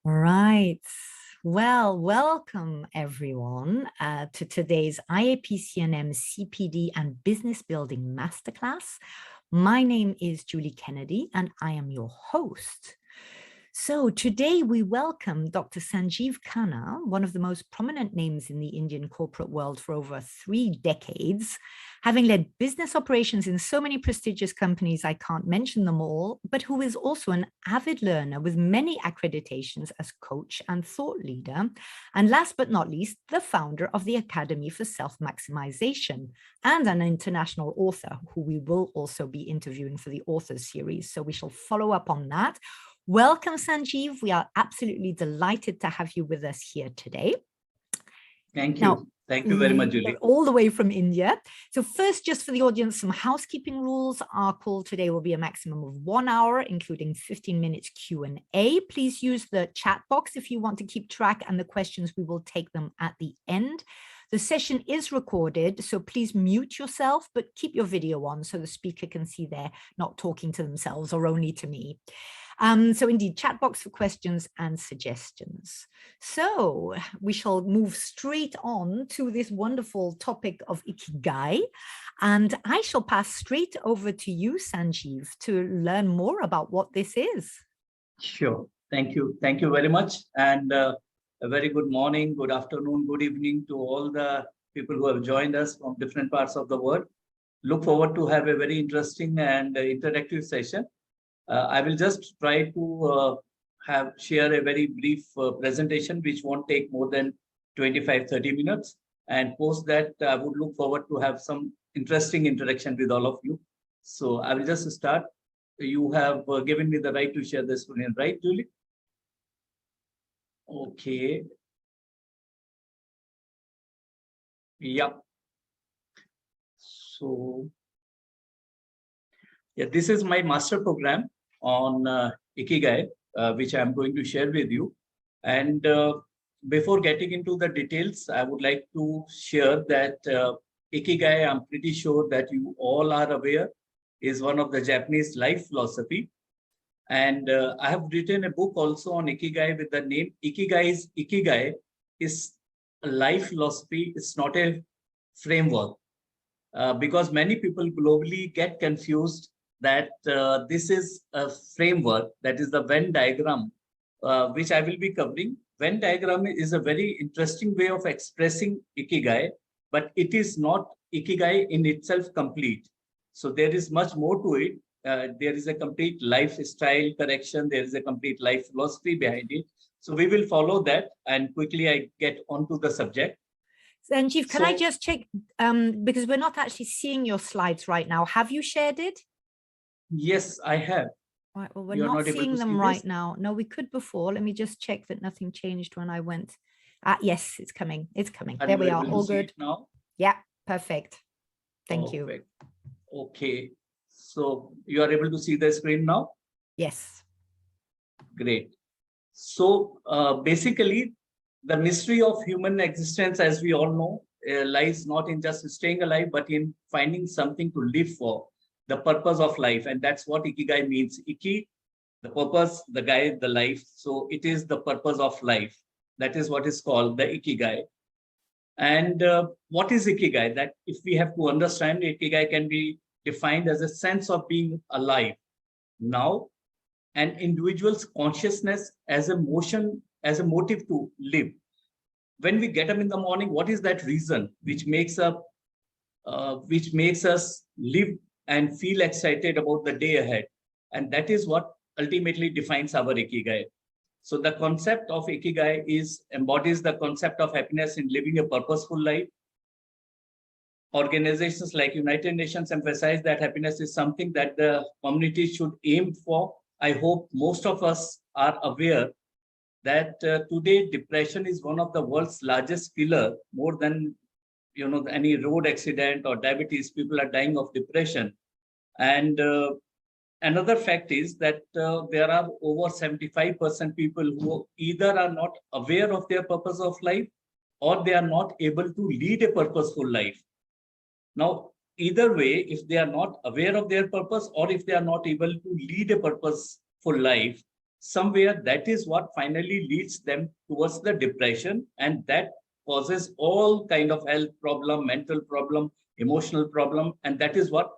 Right. Well, welcome everyone to today's IAPC&M CPD and Business Building Masterclass. My name is Julie Kennedy and I am your host. So today we welcome Dr. Sanjeevy Khanna, one of the most prominent names in the Indian corporate world for over 3 decades, having led business operations in so many prestigious companies, I can't mention them all, but who is also an avid learner with many accreditations as coach and thought leader. And last but not least, the founder of the Academy for Self-Maximization and an international author who we will also be interviewing for the authors series. So we shall follow up on that. Welcome, Sanjeev. We are absolutely delighted to have you with us here today. Thank you. Now, thank you very much, Julie. All the way from India. So first, just for the audience, some housekeeping rules. Our call today will be a maximum of 1 hour, including 15 minutes Q&A. Please use the chat box if you want to keep track, and the questions, we will take them at the end. The session is recorded, so please mute yourself, but keep your video on so the speaker can see they're not talking to themselves or only to me. So indeed, chat box for questions and suggestions. So we shall move straight on to this wonderful topic of Ikigai. And I shall pass straight over to you, Sanjeev, to learn more about what this is. Sure. Thank you. Thank you very much. And a very good morning, good afternoon, good evening to all the people who have joined us from different parts of the world. Look forward to have a very interesting and interactive session. I will just try to share a very brief presentation, which won't take more than 25-30 minutes. And post that, I would look forward to have some interesting interaction with all of you. So I will just start. You have given me the right to share the screen, right, Julie? Okay. Yep. So, yeah, this is my master program on Ikigai, which I'm going to share with you. And before getting into the details, I would like to share that Ikigai, I'm pretty sure that you all are aware, is one of the Japanese life philosophy. And I have written a book also on Ikigai with the name Ikigai is a life philosophy. It's not a framework. Because many people globally get confused that this is a framework, that is the Venn diagram, which I will be covering. Venn diagram is a very interesting way of expressing Ikigai, but it is not Ikigai in itself complete. So there is much more to it. There is a complete lifestyle correction. There is a complete life philosophy behind it. So we will follow that, and quickly I get onto the subject. Sanjeev, can I just check, because we're not actually seeing your slides right now. Have you shared it? Yes, I have. Right, well, we're not seeing them right now. No, we could before. Let me just check that nothing changed when I went. Yes, it's coming. It's coming. There we are. All good. Now? Yeah, perfect. Thank you. Okay. So you are able to see the screen now? Yes. Great. So basically, the mystery of human existence, as we all know, lies not in just staying alive, but in finding something to live for, the purpose of life. And that's what Ikigai means. Iki, the purpose, the guide, the life. So it is the purpose of life. That is what is called the Ikigai. And what is Ikigai? That if we have to understand, Ikigai can be defined as a sense of being alive now, an individual's consciousness as a motion, as a motive to live. When we get up in the morning, what is that reason which makes us live and feel excited about the day ahead? And that is what ultimately defines our Ikigai. So the concept of Ikigai embodies the concept of happiness in living a purposeful life. Organizations like United Nations emphasize that happiness is something that the community should aim for. I hope most of us are aware that today depression is one of the world's largest killer. More than any road accident or diabetes, people are dying of depression. And another fact is that there are over 75% people who either are not aware of their purpose of life, or they are not able to lead a purposeful life. Now, either way, if they are not aware of their purpose, or if they are not able to lead a purposeful life, somewhere that is what finally leads them towards the depression, and that causes all kind of health problem, mental problem, emotional problem, and that is what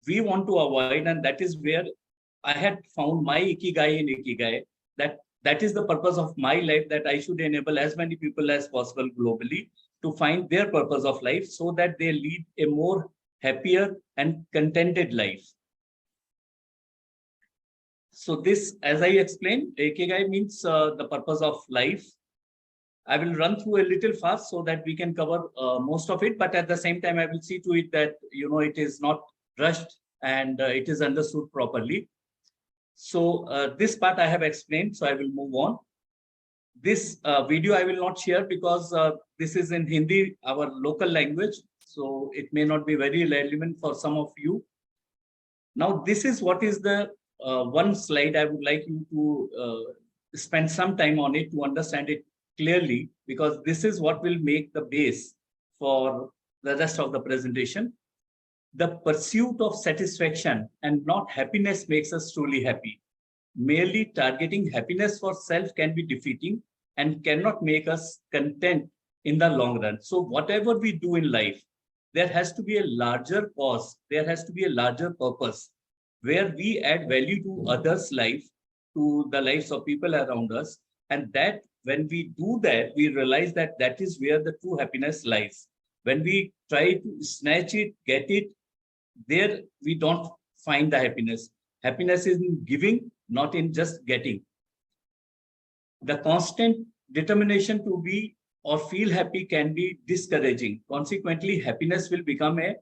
we want to avoid. And that is where I had found my Ikigai in Ikigai, that is the purpose of my life, that I should enable as many people as possible globally to find their purpose of life so that they lead a more happier and contented life. So this, as I explained, Ikigai means the purpose of life. I will run through a little fast so that we can cover most of it, but at the same time, I will see to it that, it is not rushed and it is understood properly. So this part I have explained, so I will move on. This video I will not share because this is in Hindi, our local language, so it may not be very relevant for some of you. Now, this is what is the one slide I would like you to spend some time on it to understand it clearly, because this is what will make the base for the rest of the presentation. The pursuit of satisfaction and not happiness makes us truly happy. Merely targeting happiness for self can be defeating and cannot make us content in the long run. So whatever we do in life, there has to be a larger cause, there has to be a larger purpose, where we add value to others' life, to the lives of people around us. And that when we do that, we realize that that is where the true happiness lies. When we try to snatch it, get it, there we don't find the happiness. Happiness is in giving, not in just getting. The constant determination to be or feel happy can be discouraging. Consequently, happiness will become an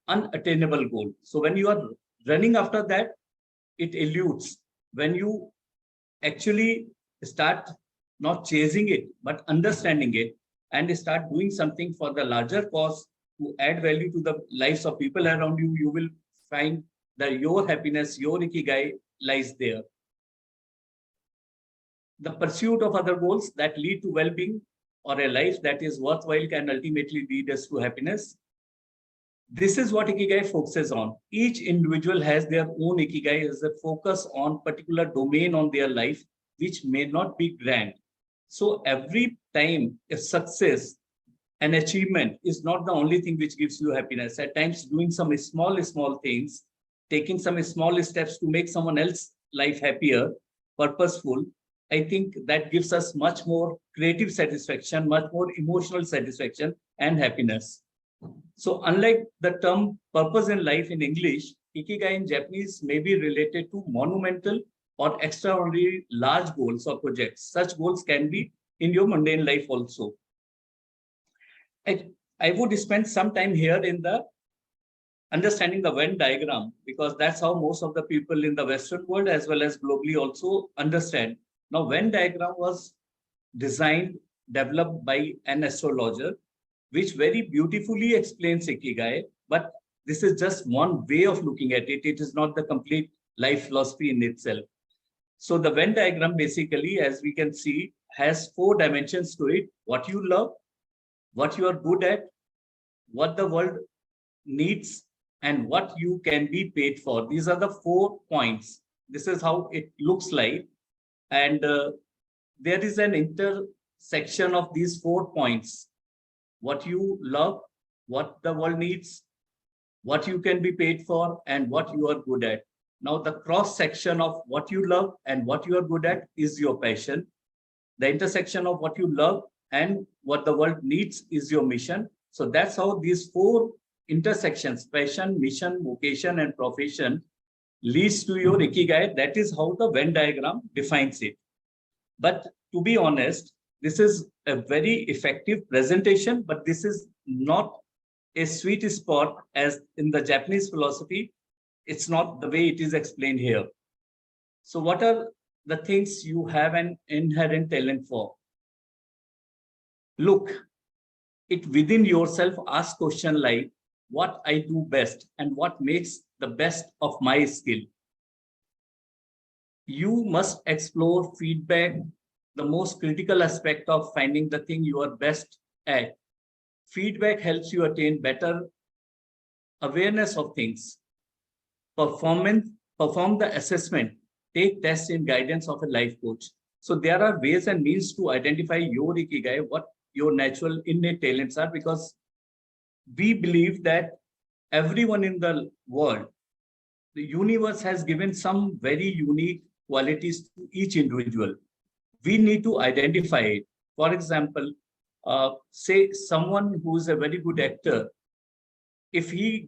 unattainable goal. So when you are running after that, it eludes. When you actually start not chasing it, but understanding it, and start doing something for the larger cause to add value to the lives of people around you, you will find that your happiness, your Ikigai lies there. The pursuit of other goals that lead to well-being or a life that is worthwhile can ultimately lead us to happiness. This is what Ikigai focuses on. Each individual has their own Ikigai as a focus on particular domain on their life, which may not be grand. So every time a success, an achievement is not the only thing which gives you happiness. At times, doing some small things, taking some small steps to make someone else's life happier, purposeful, I think that gives us much more creative satisfaction, much more emotional satisfaction and happiness. So unlike the term purpose in life in English, Ikigai in Japanese may be related to monumental or extraordinary large goals or projects. Such goals can be in your mundane life also. I would spend some time here in the understanding the Venn diagram, because that's how most of the people in the Western world as well as globally also understand. Now, Venn diagram was designed, developed by an astrologer, which very beautifully explains Ikigai, but this is just one way of looking at it. It is not the complete life philosophy in itself. So the Venn diagram basically, as we can see, has 4 dimensions to it: what you love, what you are good at, what the world needs, and what you can be paid for. These are the 4 points. This is how it looks like. And there is an intersection of these 4 points: what you love, what the world needs, what you can be paid for, and what you are good at. Now, the cross section of what you love and what you are good at is your passion. The intersection of what you love and what the world needs is your mission. So that's how these 4 intersections, passion, mission, vocation, and profession, leads to your Ikigai. That is how the Venn diagram defines it. But to be honest, this is a very effective presentation, but this is not a sweet spot as in the Japanese philosophy. It's not the way it is explained here. So what are the things you have an inherent talent for? Look it within yourself, ask question like, what I do best and what makes the best of my skill. You must explore feedback, the most critical aspect of finding the thing you are best at. Feedback helps you attain better awareness of things. Perform the assessment take tests in guidance of a life coach. So there are ways and means to identify your Ikigai, what your natural innate talents are, because we believe that everyone in the world, the universe has given some very unique qualities to each individual. We need to identify it. For example, say someone who is a very good actor, if he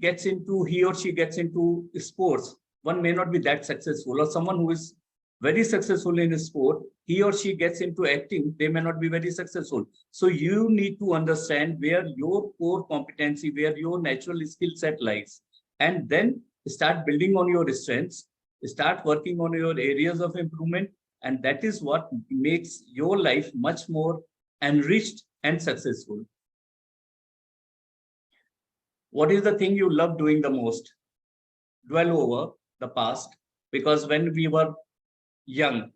or she gets into sports, one may not be that successful, or someone who is very successful in a sport, he or she gets into acting, they may not be very successful. So you need to understand where your core competency, where your natural skill set lies, and then start building on your strengths, start working on your areas of improvement, and that is what makes your life much more enriched and successful. What is the thing you love doing the most? Dwell over the past, because when we were young,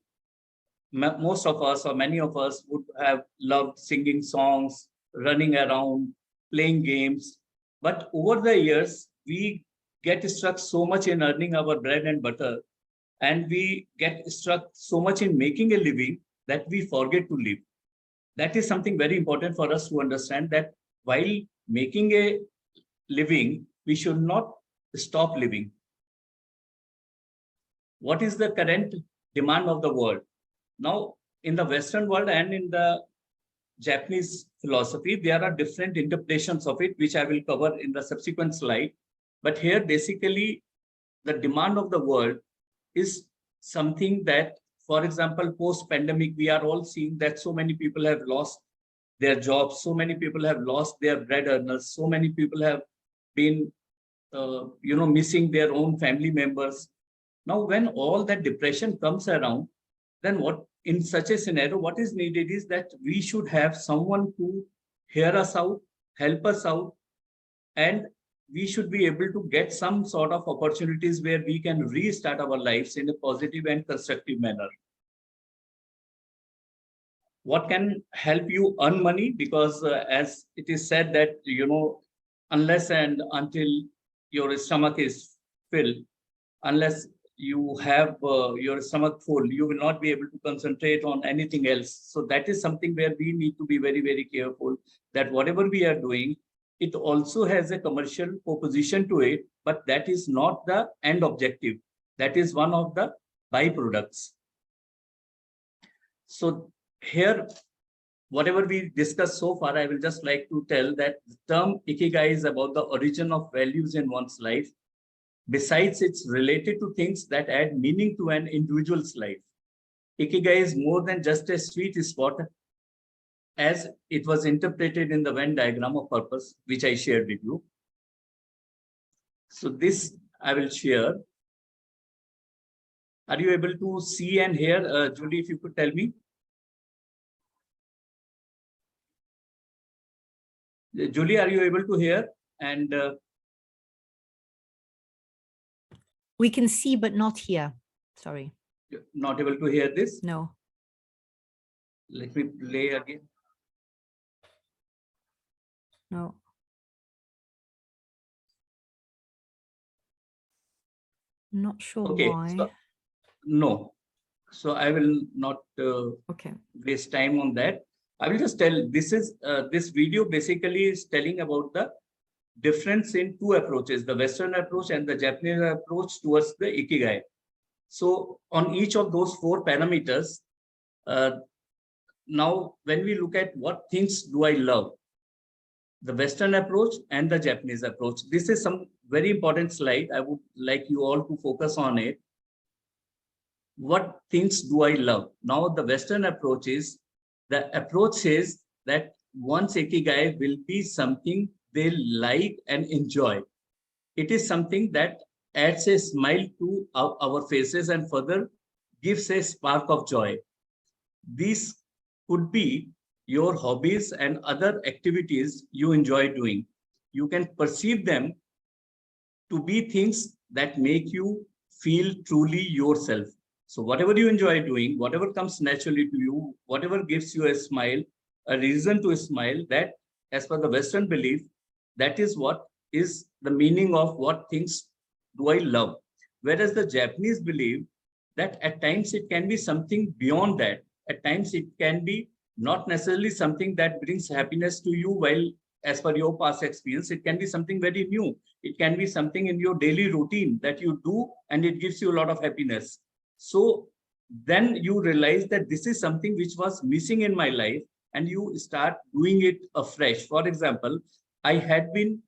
most of us or many of us would have loved singing songs, running around, playing games. But over the years, we get struck so much in earning our bread and butter, and we get struck so much in making a living that we forget to live. That is something very important for us to understand, that while making a living, we should not stop living. What is the current demand of the world? Now, in the Western world and in the Japanese philosophy, there are different interpretations of it, which I will cover in the subsequent slide. But here, basically, the demand of the world is something that, for example, post-pandemic, we are all seeing that so many people have lost their jobs, so many people have lost their bread earners, so many people have been, missing their own family members. Now, when all that depression comes around, then what, in such a scenario, what is needed is that we should have someone to hear us out, help us out, and we should be able to get some sort of opportunities where we can restart our lives in a positive and constructive manner. What can help you earn money? Because as it is said that, unless and until your stomach is filled, unless you have your stomach full, you will not be able to concentrate on anything else. So that is something where we need to be very, very careful that whatever we are doing, it also has a commercial proposition to it, but that is not the end objective. That is one of the byproducts. So here, whatever we discussed so far, I will just like to tell that the term Ikigai is about the origin of values in one's life. Besides, it's related to things that add meaning to an individual's life. Ikigai is more than just a sweet spot, as it was interpreted in the Venn diagram of purpose, which I shared with you. So this I will share. Are you able to see and hear? Julie, if you could tell me. Julie, are you able to hear? And we can see, but not hear. Sorry. You're not able to hear this? No. Let me play again. No. Not sure why. So, no. So I will not waste time on that. I will just tell, this video basically is telling about the difference in two approaches, the Western approach and the Japanese approach towards the Ikigai. So on each of those 4 parameters, now when we look at what things do I love, the Western approach and the Japanese approach, this is some very important slide. I would like you all to focus on it. What things do I love? Now the Western approach is, the approach says that one's Ikigai will be something they like and enjoy. It is something that adds a smile to our faces and further gives a spark of joy. These could be your hobbies and other activities you enjoy doing. You can perceive them to be things that make you feel truly yourself. So whatever you enjoy doing, whatever comes naturally to you, whatever gives you a smile, a reason to smile, that as per the Western belief, that is what is the meaning of what things do I love. Whereas the Japanese believe that at times it can be something beyond that. At times it can be not necessarily something that brings happiness to you while, as per your past experience, it can be something very new. It can be something in your daily routine that you do and it gives you a lot of happiness. So then you realize that this is something which was missing in my life and you start doing it afresh. For example, I had been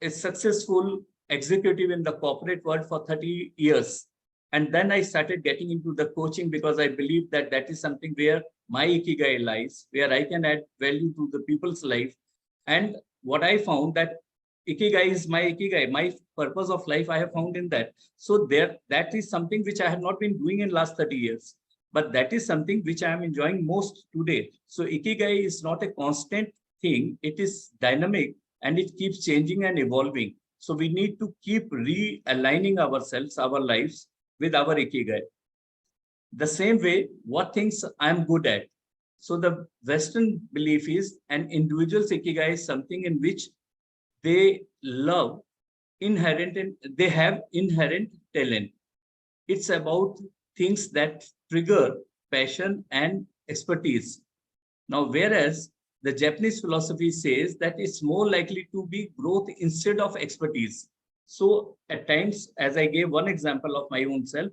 a successful executive in the corporate world for 30 years. And then I started getting into the coaching because I believe that that is something where my Ikigai lies, where I can add value to the people's life. And what I found that Ikigai is my Ikigai, my purpose of life I have found in that. So there, that is something which I have not been doing in last 30 years. But that is something which I am enjoying most today. So Ikigai is not a constant thing. It is dynamic and it keeps changing and evolving. So we need to keep realigning ourselves, our lives with our Ikigai. The same way, what things I'm good at. So the Western belief is an individual's Ikigai is something in which they love inherent and they have inherent talent. It's about things that trigger passion and expertise. Now, whereas the Japanese philosophy says that it's more likely to be growth instead of expertise. So at times, as I gave one example of my own self,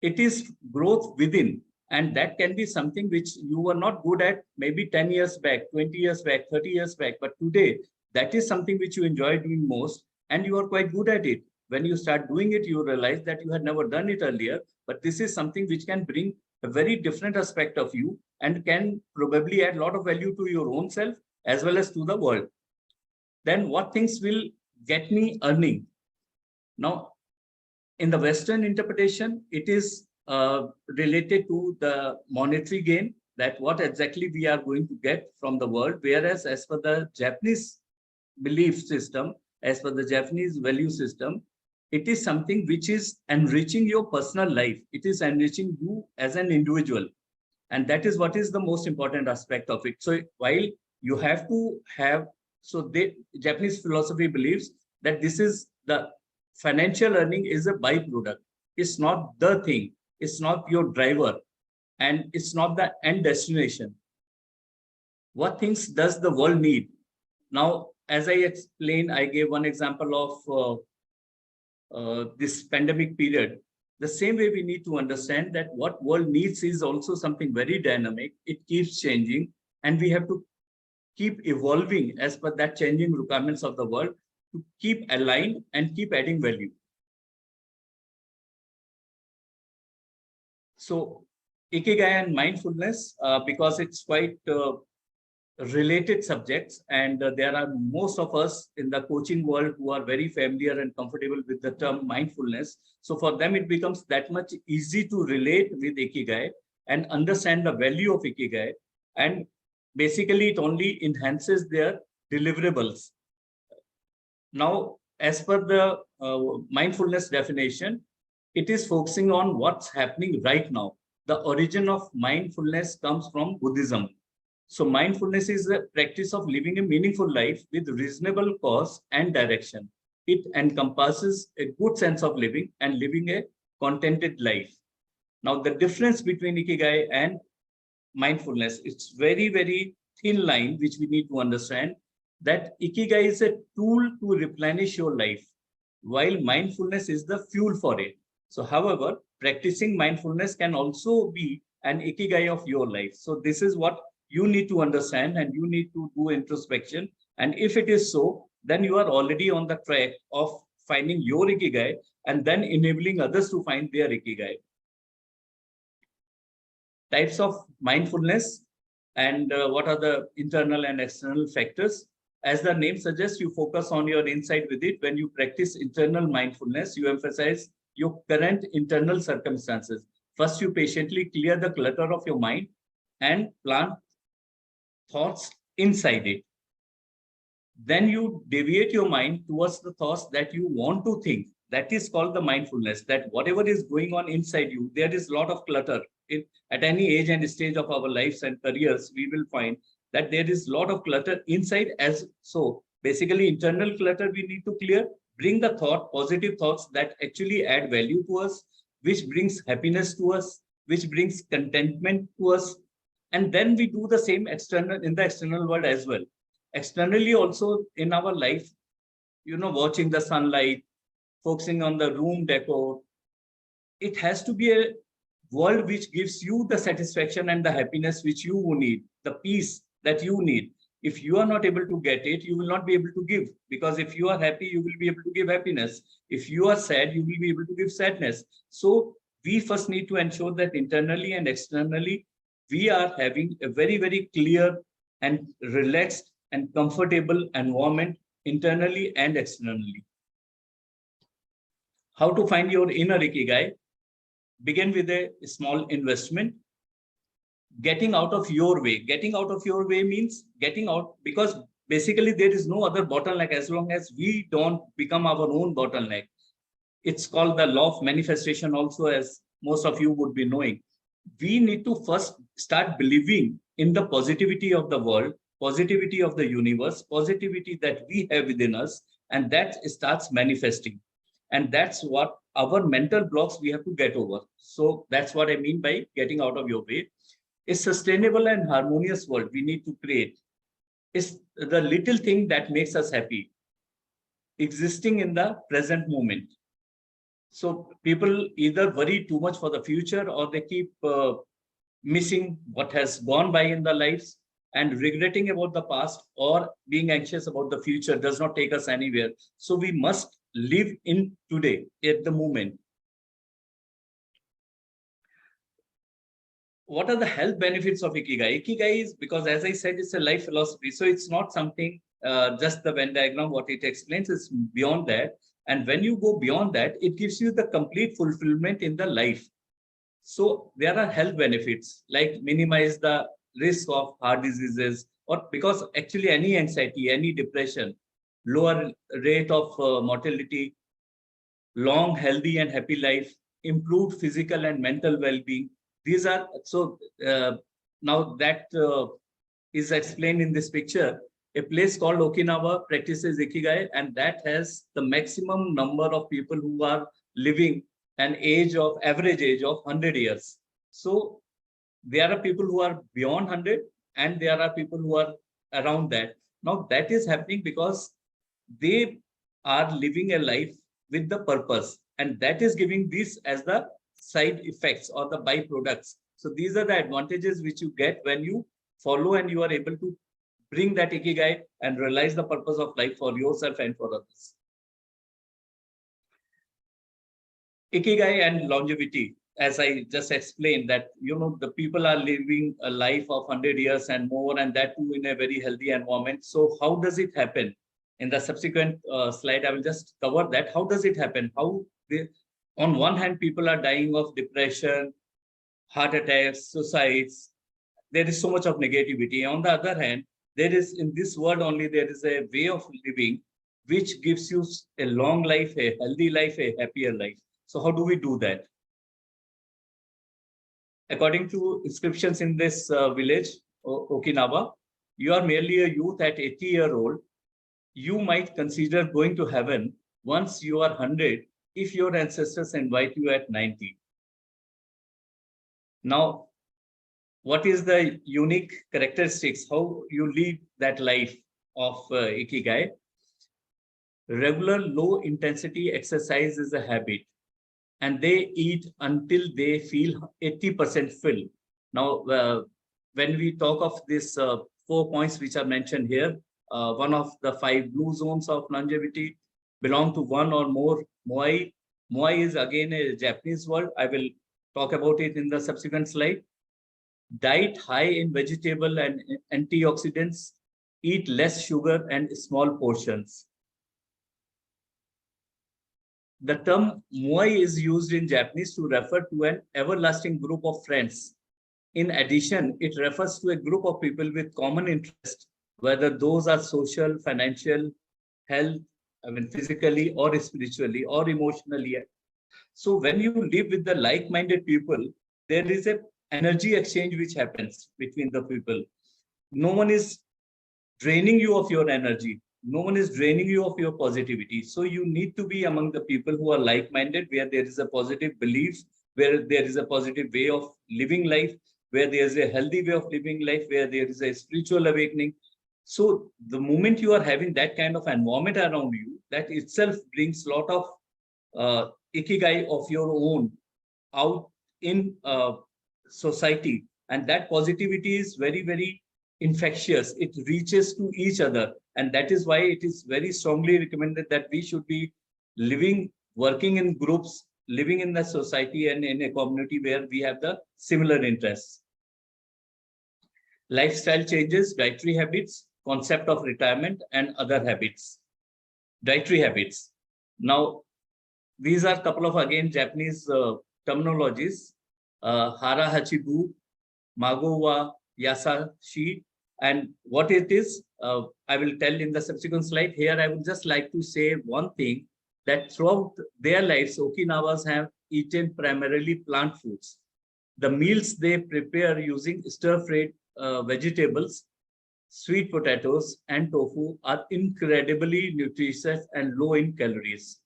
it is growth within. And that can be something which you were not good at maybe 10 years back, 20 years back, 30 years back. But today, that is something which you enjoy doing most and you are quite good at it. When you start doing it, you realize that you had never done it earlier. But this is something which can bring a very different aspect of you and can probably add a lot of value to your own self as well as to the world. Then what things will get me earning? Now, in the Western interpretation, it is related to the monetary gain, that what exactly we are going to get from the world. Whereas as per the Japanese belief system, as per the Japanese value system, it is something which is enriching your personal life. It is enriching you as an individual. And that is what is the most important aspect of it. So while you have to have, so the Japanese philosophy believes that this is the financial earning is a byproduct. It's not the thing. It's not your driver. And it's not the end destination. What things does the world need? Now, as I explained, I gave one example of this pandemic period. The same way we need to understand that what world needs is also something very dynamic. It keeps changing and we have to keep evolving as per that changing requirements of the world to keep aligned and keep adding value. So Ikigai and mindfulness, because it's quite related subjects and there are most of us in the coaching world who are very familiar and comfortable with the term mindfulness. So for them, it becomes that much easy to relate with Ikigai and understand the value of Ikigai. And basically, it only enhances their deliverables. Now, as per the mindfulness definition, it is focusing on what's happening right now. The origin of mindfulness comes from Buddhism. So mindfulness is the practice of living a meaningful life with reasonable cause and direction. It encompasses a good sense of living and living a contented life. Now, the difference between Ikigai and mindfulness, it's very, very thin line, which we need to understand, that Ikigai is a tool to replenish your life, while mindfulness is the fuel for it. So, however, practicing mindfulness can also be an Ikigai of your life. So this is what you need to understand and you need to do introspection. And if it is so, then you are already on the track of finding your Ikigai and then enabling others to find their Ikigai. Types of mindfulness and what are the internal and external factors. As the name suggests, you focus on your insight with it. When you practice internal mindfulness, you emphasize your current internal circumstances. First, you patiently clear the clutter of your mind and plant thoughts inside it. Then you deviate your mind towards the thoughts that you want to think. That is called the mindfulness, that whatever is going on inside you, there is a lot of clutter. At any age and stage of our lives and careers, we will find that there is a lot of clutter inside as so. Basically, internal clutter we need to clear, bring the thought, positive thoughts that actually add value to us. which brings happiness to us, which brings contentment to us. And then we do the same external in the external world as well. Externally also in our life, watching the sunlight, focusing on the room decor. It has to be a world which gives you the satisfaction and the happiness which you need, the peace that you need. If you are not able to get it, you will not be able to give. Because if you are happy, you will be able to give happiness. If you are sad, you will be able to give sadness. So we first need to ensure that internally and externally, we are having a very, very clear and relaxed and comfortable environment internally and externally. How to find your inner Ikigai? Begin with a small investment. Getting out of your way. Getting out of your way means getting out, because basically there is no other bottleneck as long as we don't become our own bottleneck. It's called the law of manifestation also, as most of you would be knowing. We need to first start believing in the positivity of the world, positivity of the universe, positivity that we have within us, and that starts manifesting. And that's what our mental blocks we have to get over. So that's what I mean by getting out of your way. A sustainable and harmonious world we need to create is the little thing that makes us happy, existing in the present moment. So people either worry too much for the future, or they keep missing what has gone by in their lives, and regretting about the past or being anxious about the future does not take us anywhere. So we must live in today, at the moment. What are the health benefits of Ikigai? Ikigai is, because as I said, it's a life philosophy. So it's not something, just the Venn diagram, what it explains is beyond that. And when you go beyond that, it gives you the complete fulfillment in the life. So there are health benefits, like minimize the risk of heart diseases, or because actually any anxiety, any depression, lower rate of mortality, long, healthy and happy life, improved physical and mental well-being. These are, so now that is explained in this picture. A place called Okinawa practices Ikigai, and that has the maximum number of people who are living an average age of 100 years. So there are people who are beyond 100, and there are people who are around that. Now that is happening because they are living a life with the purpose, and that is giving this as the side effects or the byproducts. So these are the advantages which you get when you follow and you are able to bring that Ikigai and realize the purpose of life for yourself and for others. Ikigai and longevity, as I just explained, that the people are living a life of 100 years and more, and that too in a very healthy environment. So how does it happen? In the subsequent slide, I will just cover that. How does it happen? On one hand, people are dying of depression, heart attacks, suicides. There is so much of negativity. On the other hand, there is, in this world only, there is a way of living which gives you a long life, a healthy life, a happier life. So how do we do that? According to inscriptions in this village, Okinawa, you are merely a youth at 80-year-old. You might consider going to heaven once you are 100 if your ancestors invite you at 90. Now, what is the unique characteristics? How you lead that life of Ikigai? Regular low-intensity exercise is a habit, and they eat until they feel 80% full. Now, when we talk of these 4 points which are mentioned here, one of the 5 blue zones of longevity belong to one or more Moai. Moai is again a Japanese word. I will talk about it in the subsequent slide. Diet high in vegetable and antioxidants. Eat less sugar and small portions. The term Moai is used in Japanese to refer to an everlasting group of friends. In addition, it refers to a group of people with common interests, whether those are social, financial, health, physically or spiritually or emotionally. So when you live with the like-minded people, there is an energy exchange which happens between the people. No one is draining you of your energy. No one is draining you of your positivity. So you need to be among the people who are like-minded, where there is a positive belief where there is a positive way of living life, where there is a healthy way of living life, where there is a spiritual awakening. So the moment you are having that kind of environment around you, that itself brings a lot of ikigai of your own out in society. And that positivity is very, very infectious. It reaches to each other. And that is why it is very strongly recommended that we should be living, working in groups, living in the society and in a community where we have the similar interests. Lifestyle changes, dietary habits, concept of retirement, and other habits. Dietary habits. Now, these are a couple of, again, Japanese terminologies. Hara Hachibu, Mago wa Yasashi. And what it is, I will tell in the subsequent slide. Here, I would just like to say one thing, that throughout their lives, Okinawas have eaten primarily plant foods. The meals they prepare using stir-fried vegetables, sweet potatoes, and tofu are incredibly nutritious and low in calories.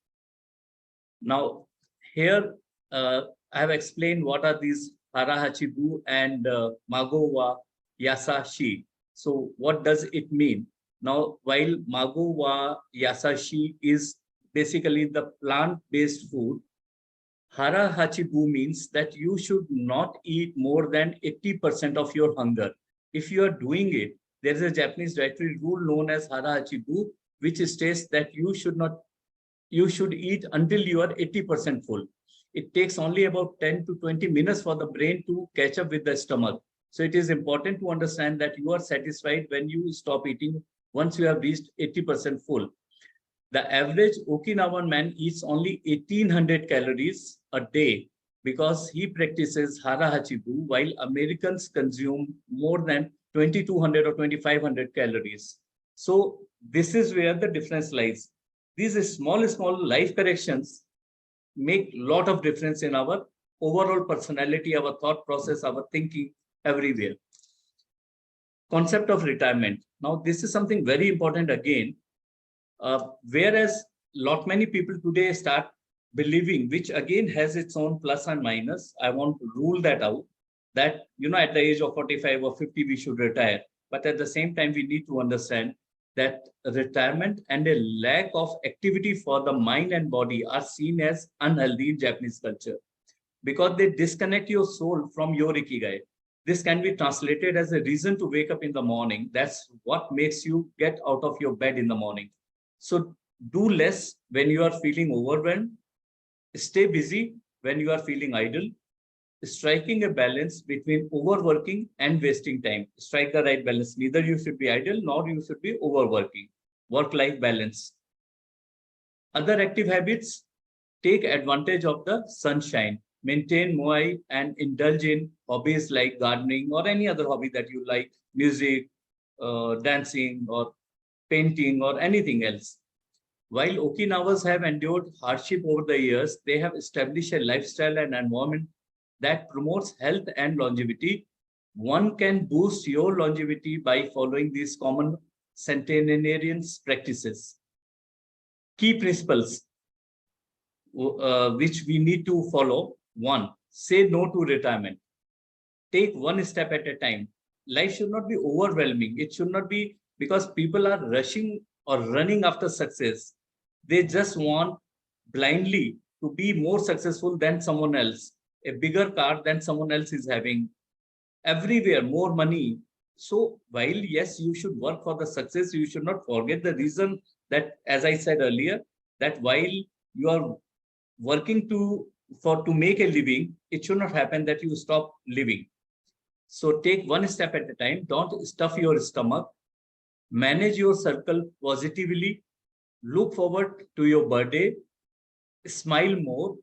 Now, here I have explained what are these harahachibu and mago wa yasashi. So what does it mean? Now, while mago wa yasashi is basically the plant-based food, harahachibu means that you should not eat more than 80% of your hunger. If you are doing it, there is a Japanese dietary rule known as harahachibu, which states that you should eat until you are 80% full. It takes only about 10 to 20 minutes for the brain to catch up with the stomach. So it is important to understand that you are satisfied when you stop eating once you have reached 80% full. The average Okinawan man eats only 1800 calories a day because he practices harahachibu, while Americans consume more than 2200 or 2500 calories. So this is where the difference lies. These small life corrections make a lot of difference in our overall personality, our thought process, our thinking, everywhere. Concept of retirement. Now, this is something very important again. Whereas many people today start believing, which again has its own plus and minus. I want to rule that out, that, at the age of 45 or 50, we should retire. But at the same time, we need to understand that retirement and a lack of activity for the mind and body are seen as unhealthy in Japanese culture, because they disconnect your soul from your ikigai. This can be translated as a reason to wake up in the morning. That's what makes you get out of your bed in the morning. So do less when you are feeling overwhelmed. Stay busy when you are feeling idle. Striking a balance between overworking and wasting time. Strike the right balance. Neither you should be idle nor you should be overworking. Work-life balance. Other active habits: take advantage of the sunshine. Maintain moai and indulge in hobbies like gardening or any other hobby that you like, music, dancing, or painting, or anything else. While Okinawas have endured hardship over the years, they have established a lifestyle and environment that promotes health and longevity. One can boost your longevity by following these common centenarian practices. Key principles which we need to follow. 1, say no to retirement. Take one step at a time. Life should not be overwhelming. It should not be, because people are rushing or running after success. They just want blindly to be more successful than someone else, a bigger car than someone else is having, everywhere, more money. So while, yes, you should work for the success, you should not forget the reason that, as I said earlier, that while you are working to make a living, it should not happen that you stop living. So take one step at a time. Don't stuff your stomach. Manage your circle positively. Look forward to your birthday. Smile more.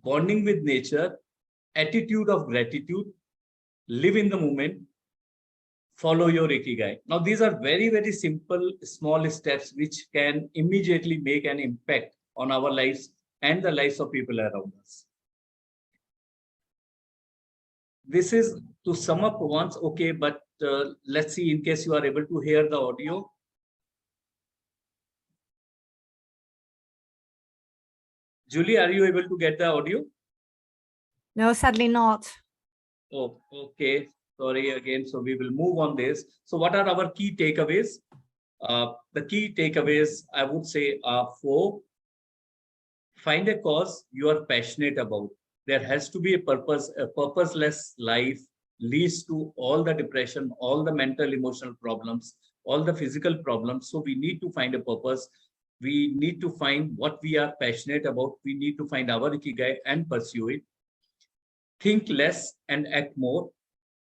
Bonding with nature. Attitude of gratitude. Live in the moment. Follow your ikigai. Now, these are very, very simple, small steps which can immediately make an impact on our lives and the lives of people around us. This is to sum up once, okay, but let's see in case you are able to hear the audio. Julie, are you able to get the audio? No, sadly not. Oh, okay. Sorry again. So we will move on this. So what are our key takeaways? The key takeaways, I would say, are four. Find a cause you are passionate about. There has to be a purpose. A purposeless life leads to all the depression, all the mental, emotional problems, all the physical problems. So we need to find a purpose. We need to find what we are passionate about. We need to find our Ikigai and pursue it. Think less and act more.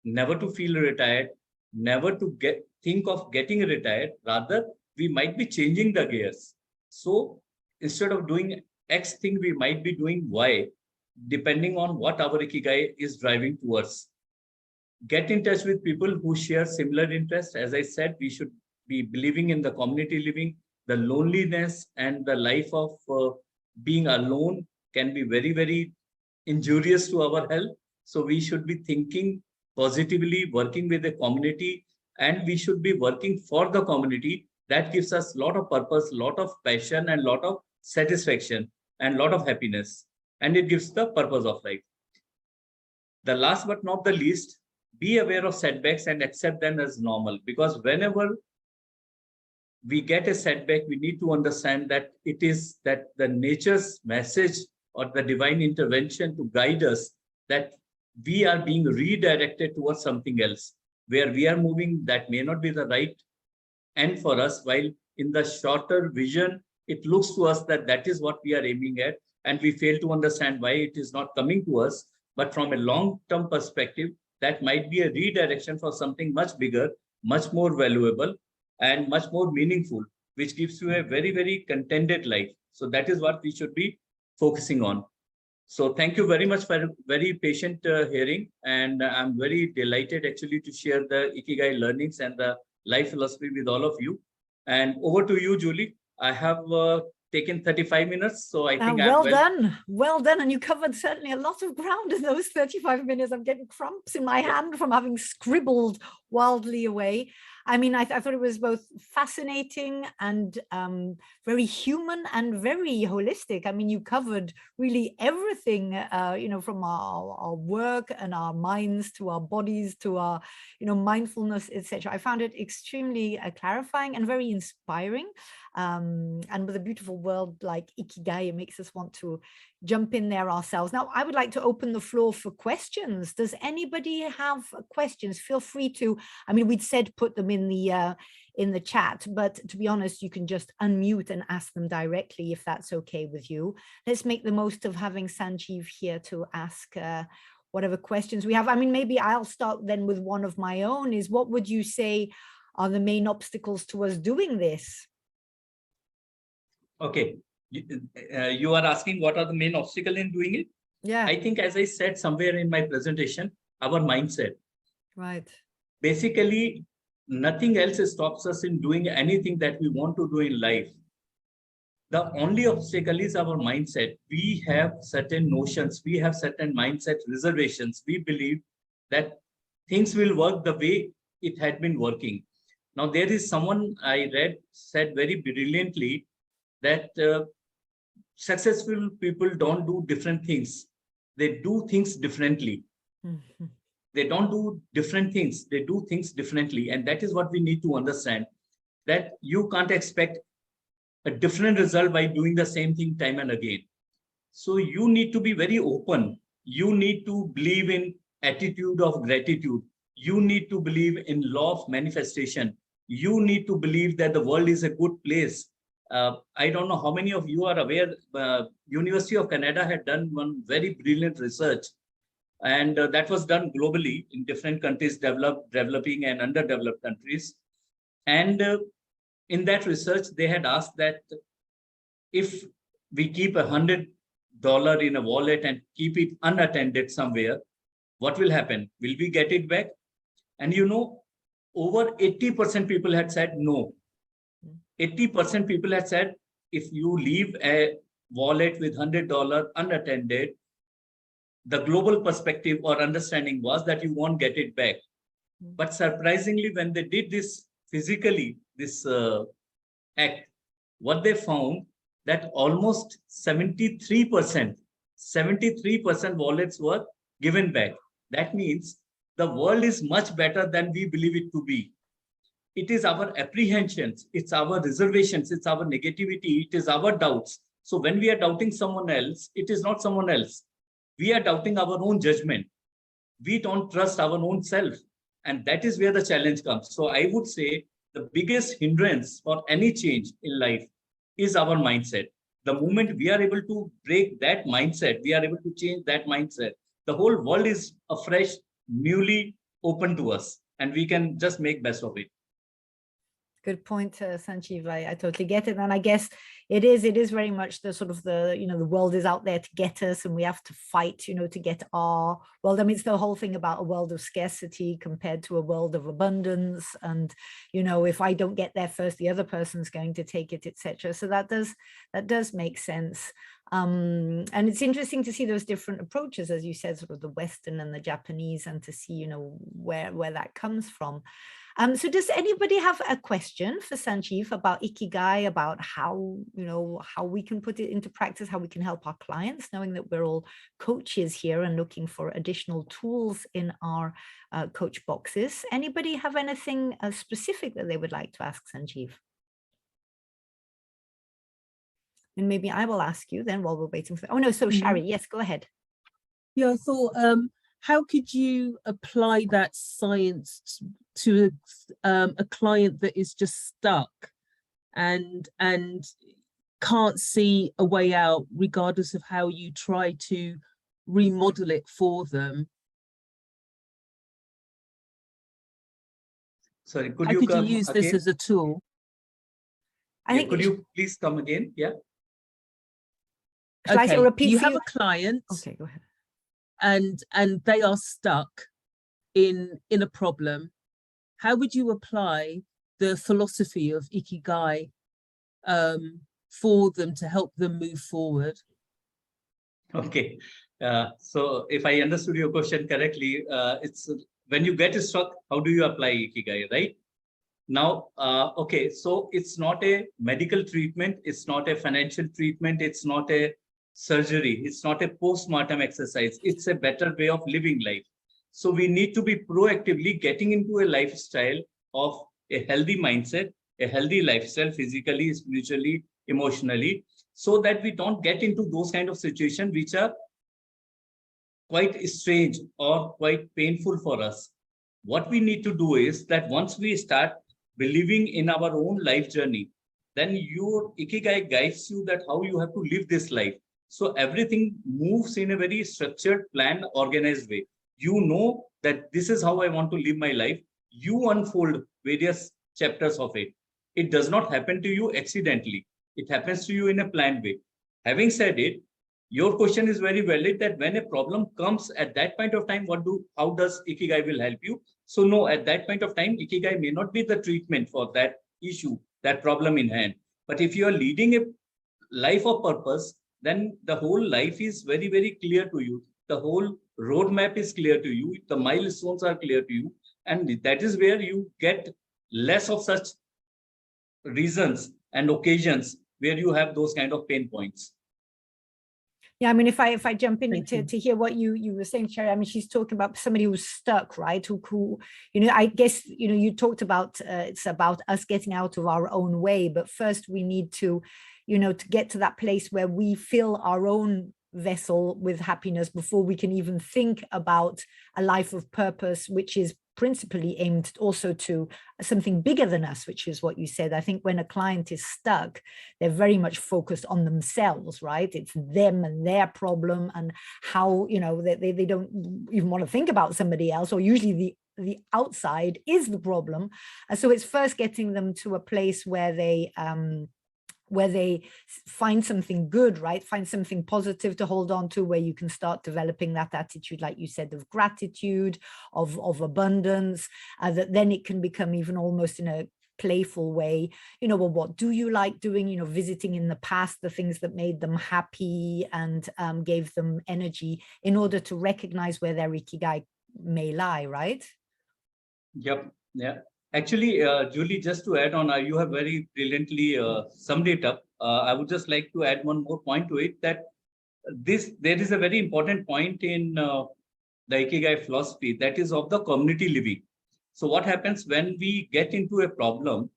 Never to feel retired. Never to think of getting retired. Rather, we might be changing the gears. So instead of doing X thing, we might be doing Y, depending on what our Ikigai is driving towards. Get in touch with people who share similar interests. As I said, we should be believing in the community living. The loneliness and the life of being alone can be very, very injurious to our health. So we should be thinking positively, working with the community, and we should be working for the community. That gives us a lot of purpose, lot of passion, and lot of satisfaction, and lot of happiness. And it gives the purpose of life. The last but not the least, be aware of setbacks and accept them as normal, because whenever we get a setback, we need to understand that it is that the nature's message or the divine intervention to guide us, that we are being redirected towards something else, where we are moving that may not be the right end for us, while in the shorter vision, it looks to us that that is what we are aiming at, and we fail to understand why it is not coming to us. But from a long-term perspective, that might be a redirection for something much bigger, much more valuable, and much more meaningful, which gives you a very, very contented life. So that is what we should be focusing on. So thank you very much for very patient hearing. And I'm very delighted actually to share the Ikigai learnings and the life philosophy with all of you. And over to you, Julie. I have taken 35 minutes, so I think well done. Well done. And you covered certainly a lot of ground in those 35 minutes. I'm getting cramps in my hand from having scribbled wildly away. I mean, I thought it was both fascinating and very human and very holistic. I mean, you covered really everything, from our work and our minds to our bodies to our, mindfulness, etc. I found it extremely clarifying and very inspiring. And with a beautiful word like Ikigai, it makes us want to jump in there ourselves. Now, I would like to open the floor for questions. Does anybody have questions? Feel free to, I mean, we'd said put them in the chat, but to be honest, you can just unmute and ask them directly if that's okay with you. Let's make the most of having Sanjeev here to ask whatever questions we have. I mean, maybe I'll start then with one of my own, is what would you say are the main obstacles to us doing this? Okay. You are asking what are the main obstacles in doing it? Yeah. I think, as I said somewhere in my presentation, our mindset. Right. Basically, nothing else stops us in doing anything that we want to do in life. The only obstacle is our mindset. We have certain notions, we have certain mindset reservations. We believe that things will work the way it had been working. Now, there is someone I read said very brilliantly that successful people don't do different things. They do things differently. Mm-hmm. They don't do different things. They do things differently. And that is what we need to understand, that you can't expect a different result by doing the same thing time and again. So you need to be very open. You need to believe in attitude of gratitude. You need to believe in law of manifestation. You need to believe that the world is a good place. I don't know how many of you are aware, University of Canada had done one very brilliant research, and that was done globally in different countries, developing and underdeveloped countries. And in that research, they had asked that if we keep $100 in a wallet and keep it unattended somewhere, what will happen? Will we get it back? And over 80% people had said no. 80% people had said, if you leave a wallet with $100 unattended, the global perspective or understanding was that you won't get it back. But surprisingly, when they did this physically, this act, what they found that almost 73% wallets were given back. That means the world is much better than we believe it to be. It is our apprehensions, it's our reservations, it's our negativity, it is our doubts. So when we are doubting someone else, it is not someone else. We are doubting our own judgment. We don't trust our own self. And that is where the challenge comes. So I would say the biggest hindrance for any change in life is our mindset. The moment we are able to break that mindset, we are able to change that mindset, the whole world is afresh, newly open to us, and we can just make best of it. Good point, Sanjeev. I totally get it. And I guess it is very much the sort of the, the world is out there to get us and we have to fight, to get our world. I mean, it's the whole thing about a world of scarcity compared to a world of abundance. And, if I don't get there first, the other person's going to take it, etc. So that does make sense. And it's interesting to see those different approaches, as you said, sort of the Western and the Japanese, and to see, where that comes from. So does anybody have a question for Sanjeev about Ikigai, about how, how we can put it into practice, how we can help our clients, knowing that we're all coaches here and looking for additional tools in our coach boxes? Anybody have anything specific that they would like to ask Sanjeev? And maybe I will ask you then while we're waiting for, oh no, so Shari, yes, go ahead. Yeah, I thought, how could you apply that science to a client that is just stuck and can't see a way out, regardless of how you try to remodel it for them? Sorry, could how you could you use again? This as a tool? I think could you please come again? Yeah. Shall I repeat you for have you? a client. Okay, go ahead. And they are stuck in a problem. How would you apply the philosophy of Ikigai for them to help them move forward? Okay. So if I understood your question correctly, it's when you get stuck, how do you apply Ikigai, right? Now, okay, so it's not a medical treatment, it's not a financial treatment, it's not a surgery, it's not a post-mortem exercise, it's a better way of living life. So we need to be proactively getting into a lifestyle of a healthy mindset, a healthy lifestyle, physically, spiritually, emotionally, so that we don't get into those kind of situations which are quite strange or quite painful for us. What we need to do is that once we start believing in our own life journey, then your Ikigai guides you that how you have to live this life. So everything moves in a very structured, planned, organized way. You know that this is how I want to live my life. You unfold various chapters of it. It does not happen to you accidentally. It happens to you in a planned way. Having said it, your question is very valid that when a problem comes at that point of time, how does Ikigai will help you? So no, at that point of time, Ikigai may not be the treatment for that issue, that problem in hand. But if you are leading a life of purpose, then the whole life is very, very clear to you. The whole roadmap is clear to you. The milestones are clear to you. And that is where you get less of such reasons and occasions where you have those kind of pain points. Yeah, I mean, if I jump in to hear what you were saying, Sherry, I mean, she's talking about somebody who's stuck, right? Who I guess, you talked about, it's about us getting out of our own way, but first we need to, to get to that place where we fill our own vessel with happiness before we can even think about a life of purpose, which is principally aimed also to something bigger than us, which is what you said. I think when a client is stuck, they're very much focused on themselves, right? It's them and their problem and how, they don't even want to think about somebody else, or usually the outside is the problem. So it's first getting them to a place where they find something good, right? Find something positive to hold on to, where you can start developing that attitude, like you said, of gratitude, of abundance, that then it can become even almost in a playful way, well, what do you like doing, visiting in the past the things that made them happy and gave them energy, in order to recognize where their Ikigai may lie, right? Yep. Yeah. Actually, Julie, just to add on, you have very brilliantly summed it up. I would just like to add one more point to it, that there is a very important point in the Ikigai philosophy, that is of the community living. So what happens when we get into a problem,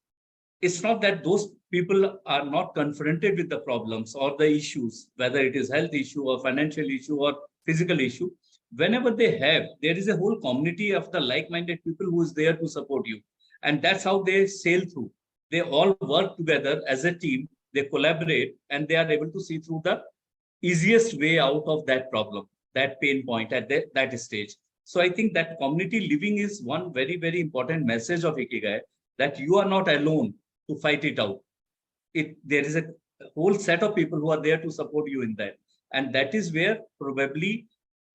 it's not that those people are not confronted with the problems or the issues, whether it is health issue or financial issue or physical issue. Whenever they have, there is a whole community of the like-minded people who is there to support you. And that's how they sail through. They all work together as a team, they collaborate, and they are able to see through the easiest way out of that problem, that pain point at that stage. So I think that community living is one very, very important message of Ikigai, that you are not alone to fight it out. There is a whole set of people who are there to support you in that. And that is where probably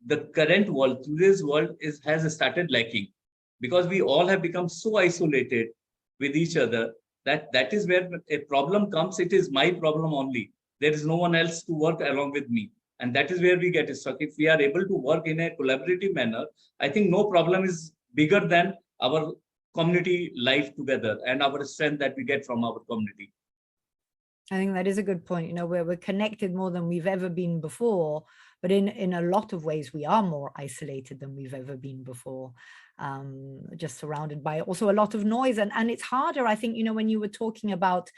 the current world, today's world, has started lacking, because we all have become so isolated with each other that is where a problem comes. It is my problem only. There is no one else to work along with me. And that is where we get stuck. If we are able to work in a collaborative manner, I think no problem is bigger than our community life together and our strength that we get from our community. I think that is a good point. You know, we're connected more than we've ever been before, but in a lot of ways, we are more isolated than we've ever been before, just surrounded by also a lot of noise. And it's harder, I think, you know, when you were talking about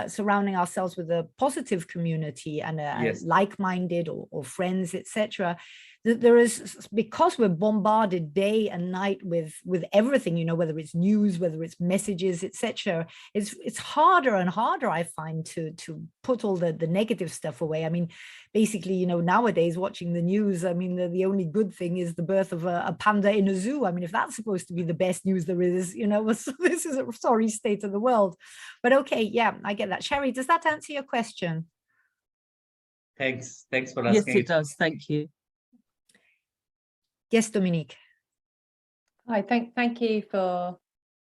surrounding ourselves with a positive community and Yes. like-minded or friends, etc. There is, because we're bombarded day and night with everything, you know, whether it's news, whether it's messages, etc. It's harder and harder, I find, to put all the negative stuff away. I mean, basically, you know, nowadays watching the news, I mean, the only good thing is the birth of a panda in a zoo. I mean, if that's supposed to be the best news there is, you know, this is a sorry state of the world. But okay, yeah, I get that. Sherry, does that answer your question? Thanks for asking. Yes, it does. Thank you. Yes, Dominique. Hi, thank you for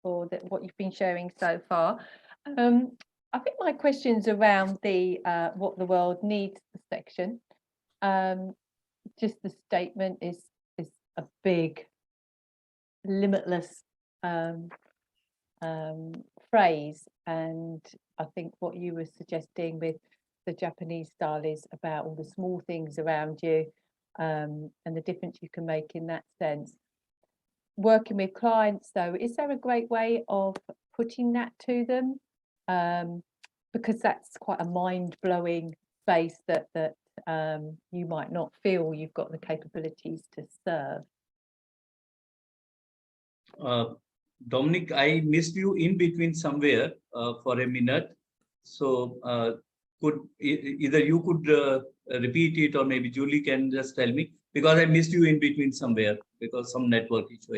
what you've been sharing so far. I think my question's around the what the world needs section. Just the statement is a big, limitless phrase, and I think what you were suggesting with the Japanese style is about all the small things around you, and the difference you can make in that sense. Working with clients, though, is there a great way of putting that to them? Because that's quite a mind-blowing space that you might not feel you've got the capabilities to serve. Dominic, I missed you in between somewhere for a minute. So could either you could repeat it, or maybe Julie can just tell me, because I missed you in between somewhere because some network issue,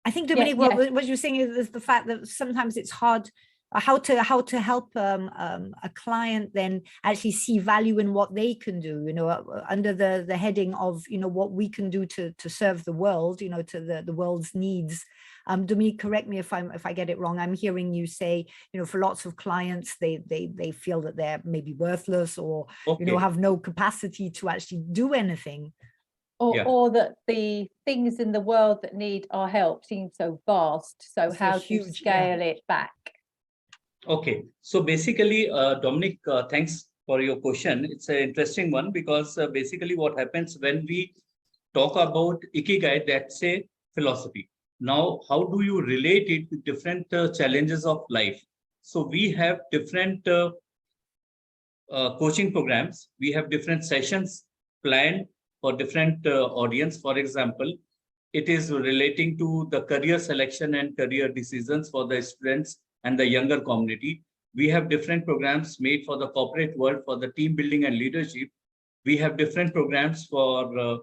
I think. Dominique, what you're saying is the fact that sometimes it's hard how to help a client then actually see value in what they can do, you know, under the heading of, you know, what we can do to serve the world, you know, to the world's needs. Dominique, correct me if I get it wrong. I'm hearing you say, you know, for lots of clients, they feel that they're maybe worthless or, you know, have no capacity to actually do anything. Or that the things in the world that need our help seem so vast. So how do you scale it back? Okay, so basically, Dominic, thanks for your question. It's an interesting one, because basically what happens when we talk about Ikigai, that's a philosophy. Now, how do you relate it to different challenges of life? So we have different coaching programs. We have different sessions planned for different audience. For example, it is relating to the career selection and career decisions for the students and the younger community. We have different programs made for the corporate world, for the team building and leadership. We have different programs for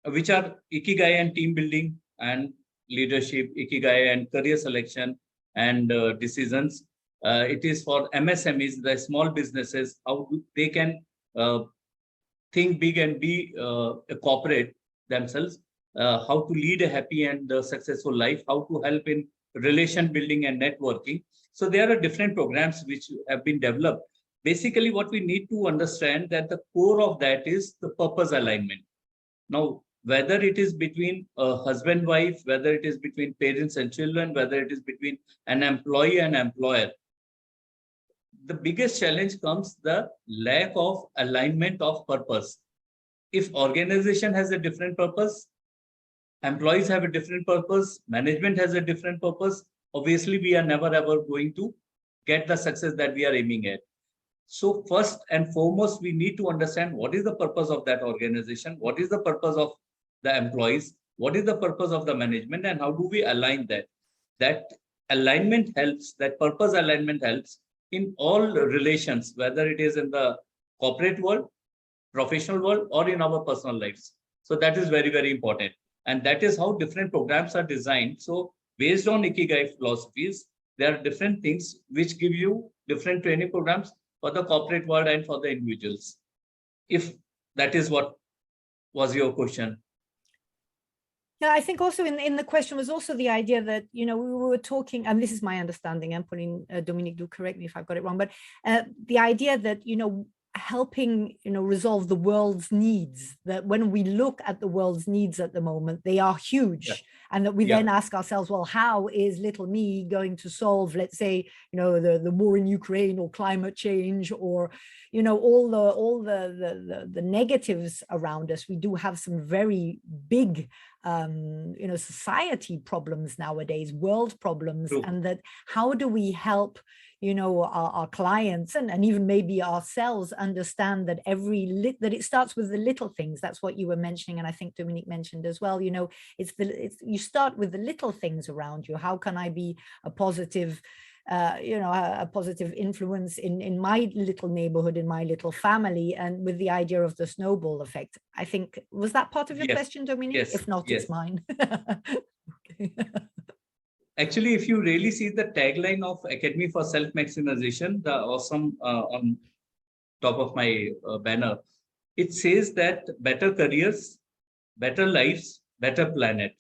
which are Ikigai and team building and leadership, Ikigai and career selection and decisions. It is for MSMEs, the small businesses, how they can think big and be a corporate themselves, how to lead a happy and successful life, how to help in relation building and networking. So there are different programs which have been developed. Basically, what we need to understand that the core of that is the purpose alignment. Now, whether it is between a husband, wife, whether it is between parents and children, whether it is between an employee and employer, the biggest challenge comes the lack of alignment of purpose. if organization has a different purpose, employees have a different purpose, management has a different purpose, obviously we are never ever going to get the success that we are aiming at. So first and foremost, we need to understand what is the purpose of that organization, what is the purpose of the employees, what is the purpose of the management, and how do we align that. That alignment helps, that purpose alignment helps in all relations, whether it is in the corporate world, professional world, or in our personal lives. So that is very, very important. And that is how different programs are designed. So based on Ikigai philosophies, there are different things which give you different training programs for the corporate world and for the individuals. If that is what was your question. Yeah, I think also in the question was also the idea that, we were talking, and this is my understanding, I'm putting, Dominique, do correct me if I've got it wrong, but the idea that, helping, resolve the world's needs, that when we look at the world's needs at the moment, they are huge. Yeah. And that we then ask ourselves, well, how is little me going to solve, let's say, the war in Ukraine or climate change or, all the negatives around us. We do have some very big, society problems nowadays, world problems. True. And that how do we help our clients and even maybe ourselves understand that that it starts with the little things. That's what you were mentioning, and I think Dominique mentioned as well. You start with the little things around you. How can I be a positive a positive influence in my little neighborhood, in my little family, and with the idea of the snowball effect. I think, was that part of your question, Dominique? Yes. If not, it's mine. Okay. Actually, if you really see the tagline of Academy for Self-Maximization, the awesome on top of my banner, it says that better careers, better lives, better planet.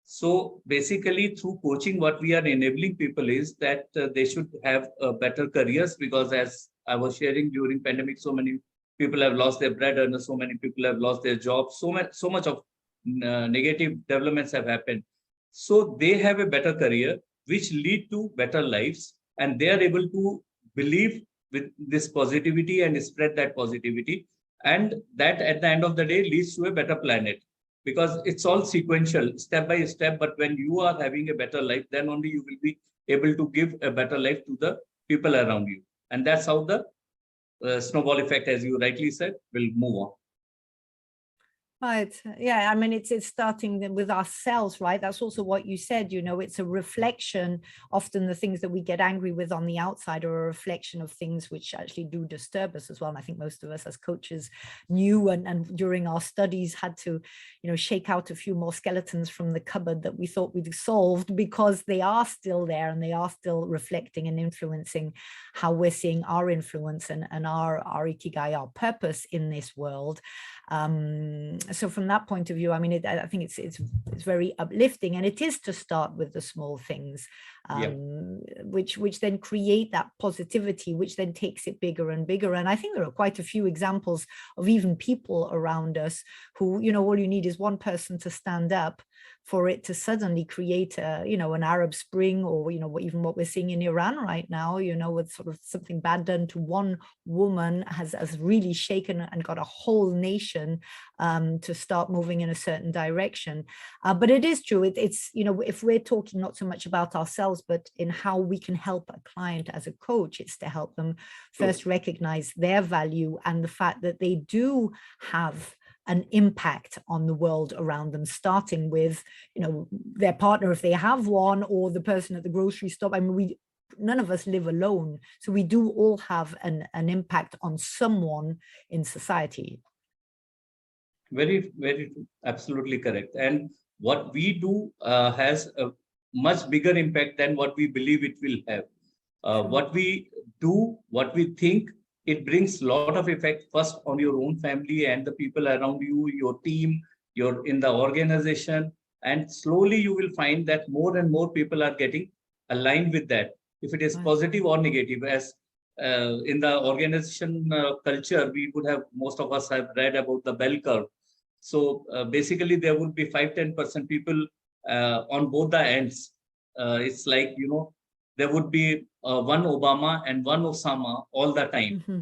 So basically through coaching, what we are enabling people is that they should have better careers, because as I was sharing during pandemic, so many people have lost their bread earners, so many people have lost their jobs, so much of negative developments have happened. So they have a better career, which lead to better lives, and they are able to believe with this positivity and spread that positivity. And that at the end of the day leads to a better planet, because it's all sequential, step by step. But when you are having a better life, then only you will be able to give a better life to the people around you. And that's how the snowball effect, as you rightly said, will move on. Right. Yeah. I mean, it's starting with ourselves, right? That's also what you said, it's a reflection. Often the things that we get angry with on the outside are a reflection of things which actually do disturb us as well. And I think most of us as coaches knew and during our studies had to, shake out a few more skeletons from the cupboard that we thought we'd solved, because they are still there and they are still reflecting and influencing how we're seeing our influence and our Ikigai, our purpose in this world. So from that point of view, I mean, I think it's very uplifting, and it is to start with the small things, which then create that positivity, which then takes it bigger and bigger. And I think there are quite a few examples of even people around us who, all you need is one person to stand up for it to suddenly create an Arab Spring, or even what we're seeing in Iran right now, with sort of something bad done to one woman has really shaken and got a whole nation to start moving in a certain direction. But it is true, it's if we're talking not so much about ourselves, but in how we can help a client as a coach, it's to help them first recognize their value and the fact that they do have an impact on the world around them, starting with, their partner, if they have one, or the person at the grocery store. I mean, none of us live alone. So we do all have an impact on someone in society. Very, very, absolutely correct. And what we do has a much bigger impact than what we believe it will have. What we do, what we think, it brings a lot of effect first on your own family and the people around you, your team, you're in the organization, and slowly you will find that more and more people are getting aligned with that. If it is positive or negative, as in the organization culture, we would have, most of us have read about the bell curve. So basically there would be 5-10% people on both the ends. It's like, there would be one Obama and one Osama all the time. Mm-hmm.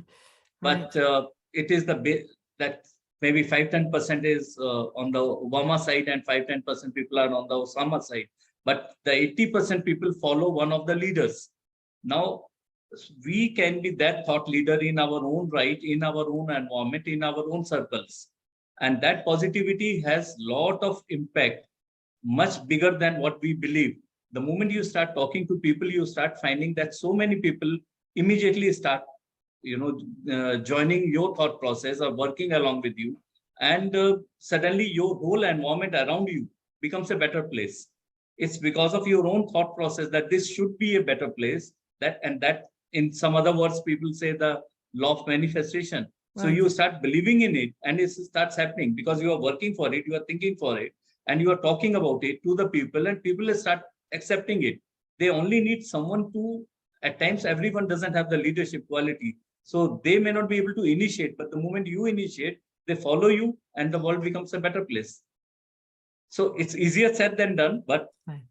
Right. But it is that maybe 5-10% is on the Obama side and 5-10% people are on the Osama side. But the 80% people follow one of the leaders. Now, we can be that thought leader in our own right, in our own environment, in our own circles. And that positivity has a lot of impact, much bigger than what we believe. The moment you start talking to people, you start finding that so many people immediately start, joining your thought process or working along with you. And suddenly your whole environment around you becomes a better place. It's because of your own thought process that this should be a better place. That in some other words, people say the law of manifestation. Right. So you start believing in it and it starts happening because you are working for it, you are thinking for it, and you are talking about it to the people, and people start accepting it. They only need someone to, at times, everyone doesn't have the leadership quality. So they may not be able to initiate, but the moment you initiate, they follow you and the world becomes a better place. So it's easier said than done, but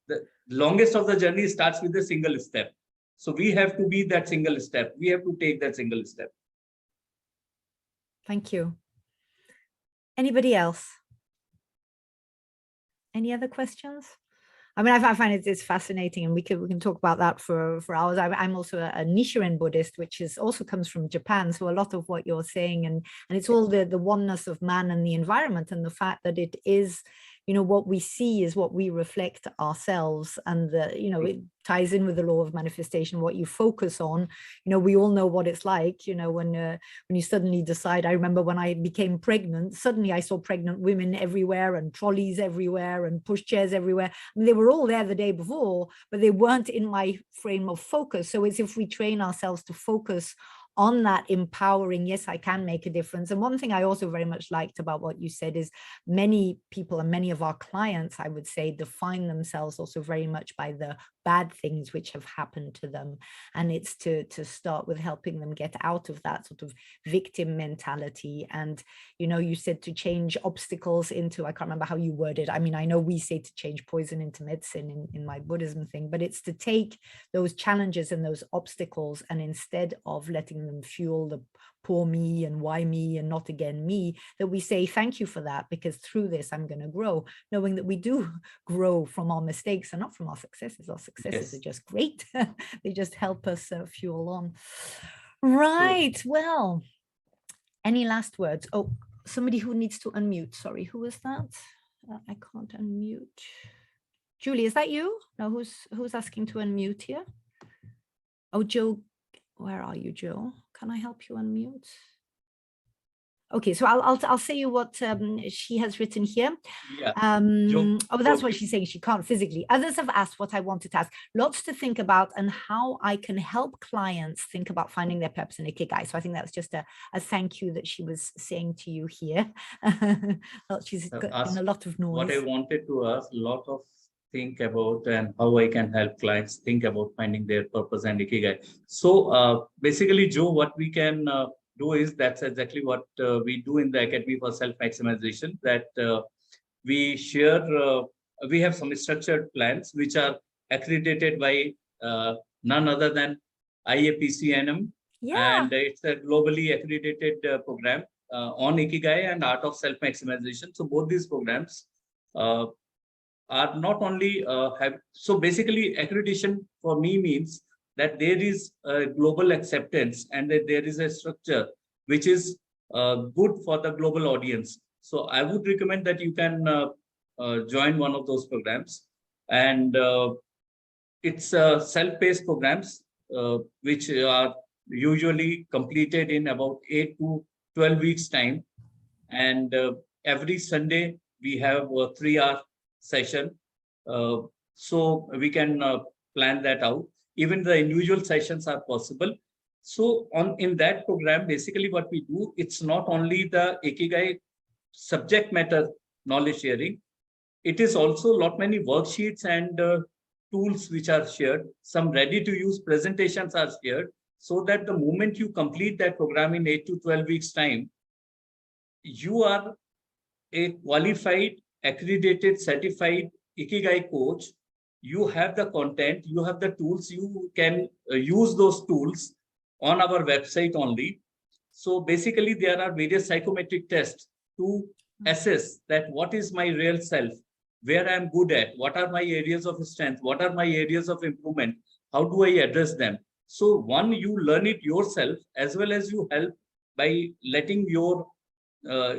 the longest of the journey starts with a single step. So we have to be that single step. We have to take that single step. Thank you. Anybody else? Any other questions? I mean, I find it's fascinating, and we can talk about that for hours. I'm also a Nichiren Buddhist, which is also comes from Japan. So a lot of what you're saying, and it's all the oneness of man and the environment, and the fact that it is, what we see is what we reflect ourselves, and it ties in with the law of manifestation. What you focus on, we all know what it's like, when you suddenly decide. I remember when I became pregnant, suddenly I saw pregnant women everywhere, and trolleys everywhere, and pushchairs everywhere. I mean, they were all there the day before, but they weren't in my frame of focus. So it's if we train ourselves to focus on that empowering, yes, I can make a difference. And one thing I also very much liked about what you said is many people and many of our clients, I would say, define themselves also very much by the bad things which have happened to them. And it's to start with helping them get out of that sort of victim mentality. And, you said to change obstacles into, I can't remember how you worded. I mean, I know we say to change poison into medicine in my Buddhism thing, but it's to take those challenges and those obstacles, and instead of letting them fuel the poor me and why me and not again me, that we say thank you for that, because through this I'm going to grow, knowing that we do grow from our mistakes and not from our successes. Our successes are just great. They just help us fuel on. Right. Well, any last words? Oh, somebody who needs to unmute. Sorry, who is that? I can't unmute. Julie, is that you? No, who's asking to unmute here? Oh, Joe. Where are you, Joe? Can I help you unmute? Okay, so I'll say you what she has written here. Yeah. Oh, that's what she's saying. She can't physically. Others have asked what I wanted to ask. Lots to think about, and how I can help clients think about finding their purpose in Ikigai. So I think that's just a thank you that she was saying to you here. She's got a lot of noise. What I wanted to ask, a lot of think about, and how I can help clients think about finding their purpose and Ikigai. So basically, Joe, what we can do is, that's exactly what we do in the Academy for Self-Maximization, that we share, we have some structured plans which are accredited by none other than IAPC&M. Yeah. And it's a globally accredited program on Ikigai and art of self-maximization. So both these programs are not only so basically accreditation for me means that there is a global acceptance and that there is a structure which is good for the global audience. So I would recommend that you can join one of those programs. And it's self-paced programs which are usually completed in about 8 to 12 weeks time. And every Sunday we have a 3-hour session, so we can plan that out. Even the individual sessions are possible. So in that program, basically what we do, it's not only the Ikigai subject matter knowledge sharing, it is also many worksheets and tools which are shared. Some ready to use presentations are shared, so that the moment you complete that program in 8 to 12 weeks time, you are a qualified, accredited, certified Ikigai coach. You have the content, you have the tools, you can use those tools on our website only. So basically there are various psychometric tests to assess that what is my real self, where I'm good at, what are my areas of strength, what are my areas of improvement, how do I address them. So one, you learn it yourself, as well as you help by letting your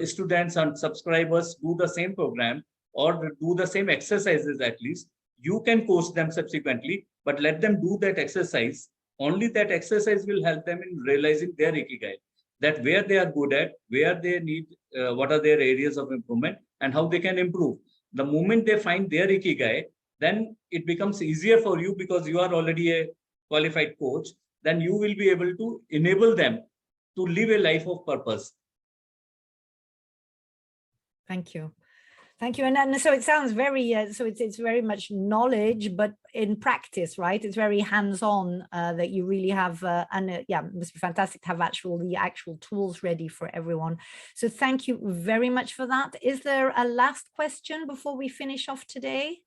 students and subscribers do the same program or do the same exercises. At least you can coach them subsequently, but let them do that exercise. Only that exercise will help them in realizing their Ikigai, that where they are good at, where they need, what are their areas of improvement, and how they can improve. The moment they find their Ikigai, then it becomes easier for you, because you are already a qualified coach. Then you will be able to enable them to live a life of purpose. Thank you. Thank you. And so it sounds very, so it's very much knowledge, but in practice, right? It's very hands-on, that you really have, yeah, it must be fantastic to have the actual tools ready for everyone. So thank you very much for that. Is there a last question before we finish off today?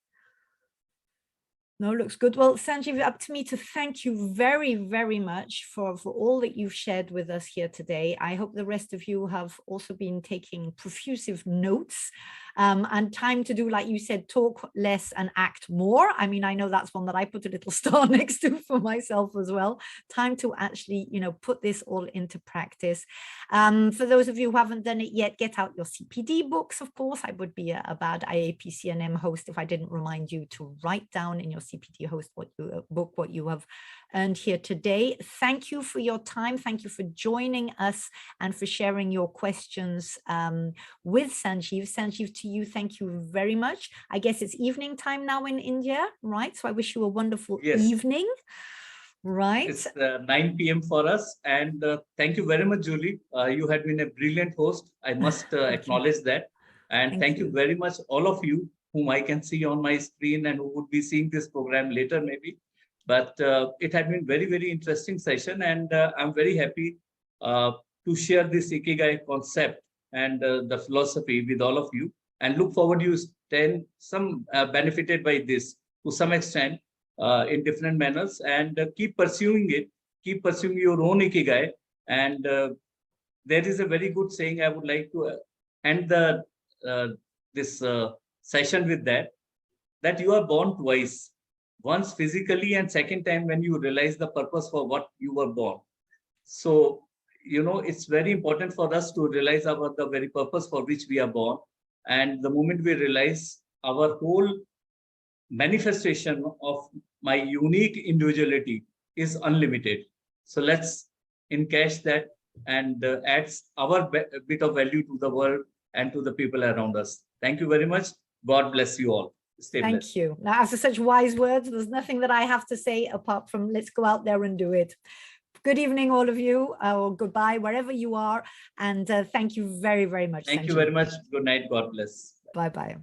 No, looks good. Well, Sanjeev, up to me to thank you very, very much for all that you've shared with us here today. I hope the rest of you have also been taking profusive notes, and time to do, like you said, talk less and act more. I mean, I know that's one that I put a little star next to for myself as well. Time to actually, put this all into practice. For those of you who haven't done it yet, get out your CPD books, of course. I would be a bad IAPC&M host if I didn't remind you to write down in your CPD host book what you have earned here today. Thank you for your time. Thank you for joining us and for sharing your questions with Sanjeev. Sanjeev, to you, thank you very much. I guess it's evening time now in India, right? So I wish you a wonderful evening. Right. It's 9 p.m. for us. And thank you very much, Julie. You had been a brilliant host. I must acknowledge that. And thank you very much, all of you, whom I can see on my screen and who would be seeing this program later, maybe. But it had been very, very interesting session. And I'm very happy to share this Ikigai concept and the philosophy with all of you. And look forward to you some benefited by this to some extent in different manners, and keep pursuing it, keep pursuing your own Ikigai. And there is a very good saying I would like to end this session with, that you are born twice, once physically and second time when you realize the purpose for what you were born. So, it's very important for us to realize about the very purpose for which we are born. And the moment we realize our whole manifestation of my unique individuality is unlimited. So let's encash that and add our bit of value to the world and to the people around us. Thank you very much. God bless you all. Stay blessed. Thank you. Now, after such wise words, there's nothing that I have to say apart from let's go out there and do it. Good evening, all of you, or goodbye, wherever you are. And thank you very, very much. Thank you very much. Good night. God bless. Bye-bye.